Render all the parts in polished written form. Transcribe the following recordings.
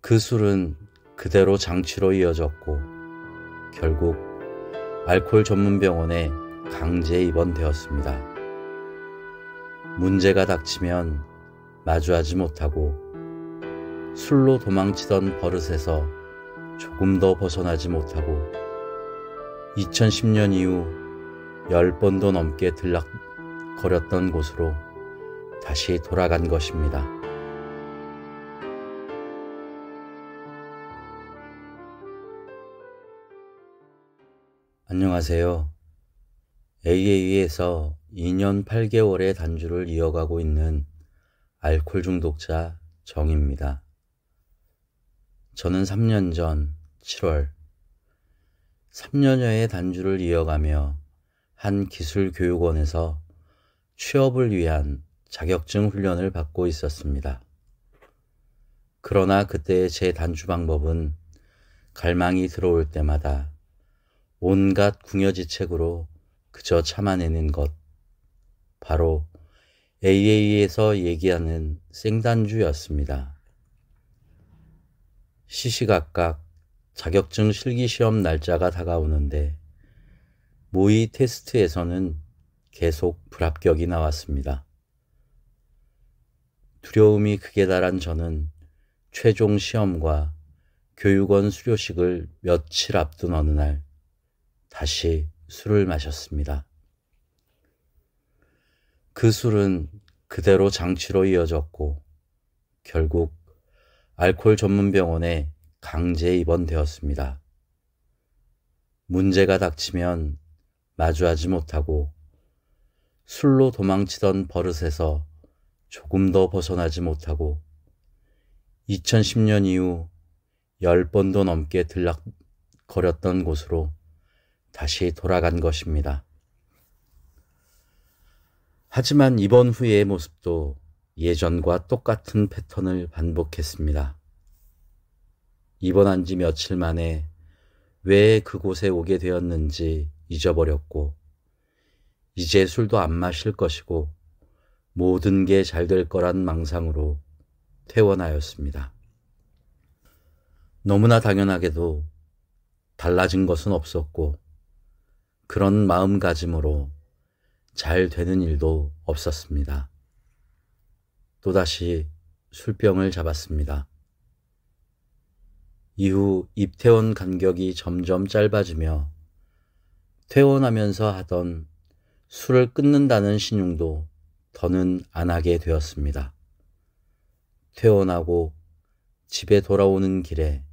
그 술은 그대로 장치로 이어졌고 결국 알코올 전문 병원에 강제 입원되었습니다. 문제가 닥치면 마주하지 못하고 술로 도망치던 버릇에서 조금 더 벗어나지 못하고 2010년 이후 10번도 넘게 들락거렸던 곳으로 다시 돌아간 것입니다. 안녕하세요. AA에서 2년 8개월의 단주를 이어가고 있는 알코올 중독자 정입니다. 저는 3년 전 7월 3년여의 단주를 이어가며 한 기술교육원에서 취업을 위한 자격증 훈련을 받고 있었습니다. 그러나 그때의 제 단주 방법은 갈망이 들어올 때마다 온갖 궁여지책으로 그저 참아내는 것, 바로 AA에서 얘기하는 생단주였습니다. 시시각각 자격증 실기시험 날짜가 다가오는데 모의 테스트에서는 계속 불합격이 나왔습니다. 두려움이 극에 달한 저는 최종 시험과 교육원 수료식을 며칠 앞둔 어느 날 다시 술을 마셨습니다. 그 술은 그대로 장치로 이어졌고 결국 알코올 전문 병원에 강제 입원되었습니다. 문제가 닥치면 마주하지 못하고 술로 도망치던 버릇에서 조금 더 벗어나지 못하고 2010년 이후 10번도 넘게 들락거렸던 곳으로 다시 돌아간 것입니다. 하지만 입원 후의 모습도 예전과 똑같은 패턴을 반복했습니다. 입원한 지 며칠 만에 왜 그곳에 오게 되었는지 잊어버렸고 이제 술도 안 마실 것이고 모든 게 잘 될 거란 망상으로 퇴원하였습니다. 너무나 당연하게도 달라진 것은 없었고 그런 마음가짐으로 잘 되는 일도 없었습니다. 또다시 술병을 잡았습니다. 이후 입퇴원 간격이 점점 짧아지며 퇴원하면서 하던 술을 끊는다는 신용도 더는 안 하게 되었습니다. 퇴원하고 집에 돌아오는 길에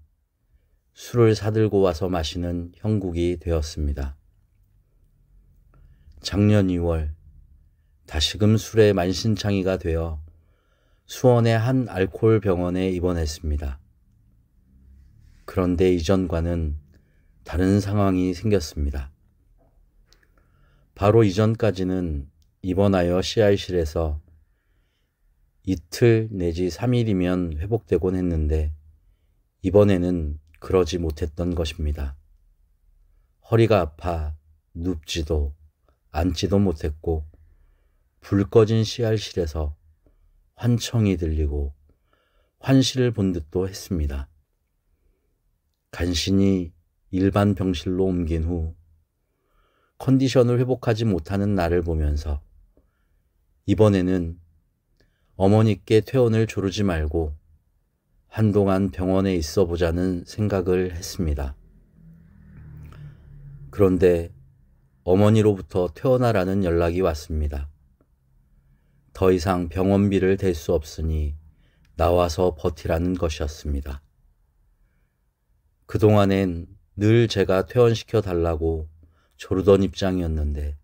술을 사들고 와서 마시는 형국이 되었습니다. 작년 2월 다시금 술에 만신창이가 되어 수원의 한 알코올 병원에 입원했습니다. 그런데 이전과는 다른 상황이 생겼습니다. 바로 이전까지는 입원하여 CI실에서 이틀 내지 3일이면 회복되곤 했는데 이번에는 그러지 못했던 것입니다. 허리가 아파 눕지도 앉지도 못했고 불 꺼진 CR실에서 환청이 들리고 환시를 본 듯도 했습니다. 간신히 일반 병실로 옮긴 후 컨디션을 회복하지 못하는 나를 보면서 이번에는 어머니께 퇴원을 조르지 말고 한동안 병원에 있어 보자는 생각을 했습니다. 그런데 어머니로부터 퇴원하라는 연락이 왔습니다. 더 이상 병원비를 댈 수 없으니 나와서 버티라는 것이었습니다. 그동안엔 늘 제가 퇴원시켜 달라고 조르던 입장이었는데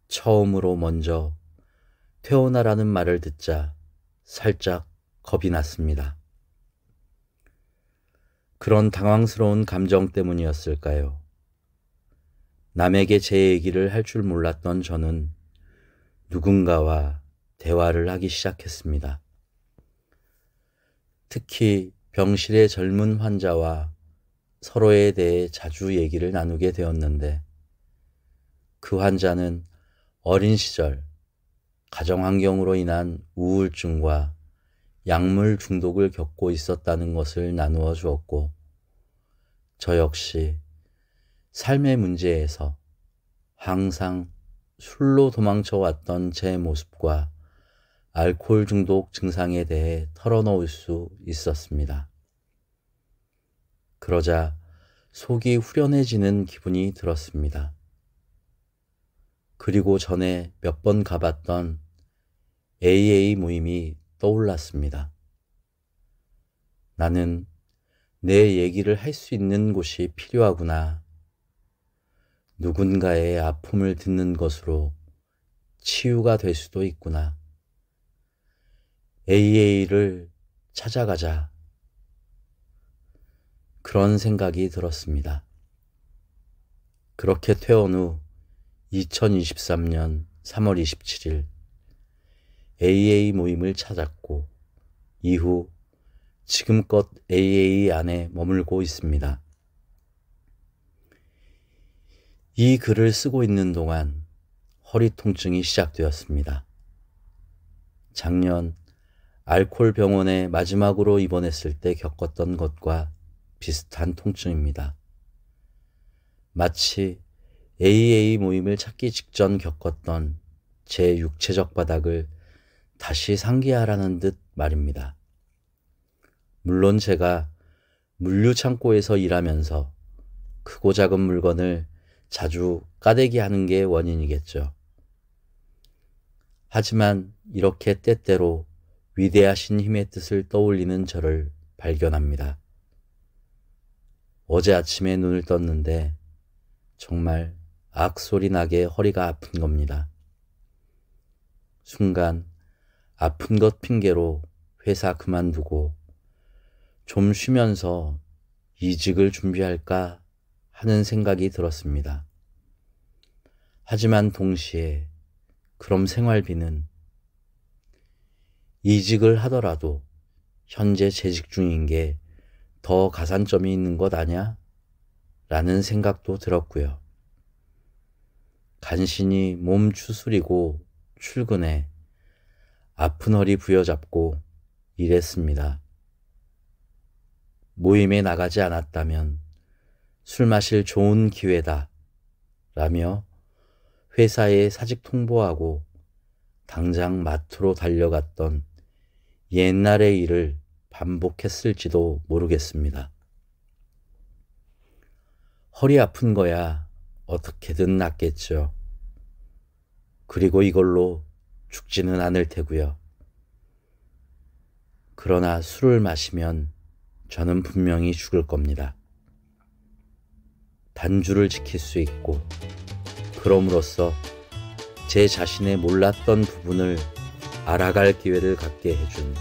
처음으로 먼저 퇴원하라는 말을 듣자 살짝 겁이 났습니다. 그런 당황스러운 감정 때문이었을까요? 남에게 제 얘기를 할 줄 몰랐던 저는 누군가와 대화를 하기 시작했습니다. 특히 병실의 젊은 환자와 서로에 대해 자주 얘기를 나누게 되었는데 그 환자는 어린 시절 가정환경으로 인한 우울증과 약물 중독을 겪고 있었다는 것을 나누어 주었고, 저 역시 삶의 문제에서 항상 술로 도망쳐 왔던 제 모습과 알코올 중독 증상에 대해 털어놓을 수 있었습니다. 그러자 속이 후련해지는 기분이 들었습니다. 그리고 전에 몇 번 가봤던 AA 모임이 떠올랐습니다. 나는 내 얘기를 할 수 있는 곳이 필요하구나. 누군가의 아픔을 듣는 것으로 치유가 될 수도 있구나. AA를 찾아가자. 그런 생각이 들었습니다. 그렇게 퇴원 후 2023년 3월 27일 AA 모임을 찾았고, 이후 지금껏 AA 안에 머물고 있습니다. 이 글을 쓰고 있는 동안 허리 통증이 시작되었습니다. 작년 알코올 병원에 마지막으로 입원했을 때 겪었던 것과 비슷한 통증입니다. 마치 AA 모임을 찾기 직전 겪었던 제 육체적 바닥을 다시 상기하라는 듯 말입니다. 물론 제가 물류창고에서 일하면서 크고 작은 물건을 자주 까대기 하는 게 원인이겠죠. 하지만 이렇게 때때로 위대하신 힘의 뜻을 떠올리는 저를 발견합니다. 어제 아침에 눈을 떴는데 정말 악소리 나게 허리가 아픈 겁니다. 순간 아픈 것 핑계로 회사 그만두고 좀 쉬면서 이직을 준비할까 하는 생각이 들었습니다. 하지만 동시에 그럼 생활비는, 이직을 하더라도 현재 재직 중인 게 더 가산점이 있는 것 아냐? 라는 생각도 들었고요. 간신히 몸 추스리고 출근해 아픈 허리 부여잡고 일했습니다. 모임에 나가지 않았다면 술 마실 좋은 기회다 라며 회사에 사직 통보하고 당장 마트로 달려갔던 옛날의 일을 반복했을지도 모르겠습니다. 허리 아픈 거야 어떻게든 낫겠죠. 그리고 이걸로 죽지는 않을 테고요. 그러나 술을 마시면 저는 분명히 죽을 겁니다. 단주를 지킬 수 있고, 그럼으로써 제 자신의 몰랐던 부분을 알아갈 기회를 갖게 해준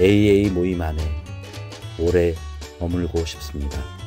AA 모임 안에 오래 머물고 싶습니다.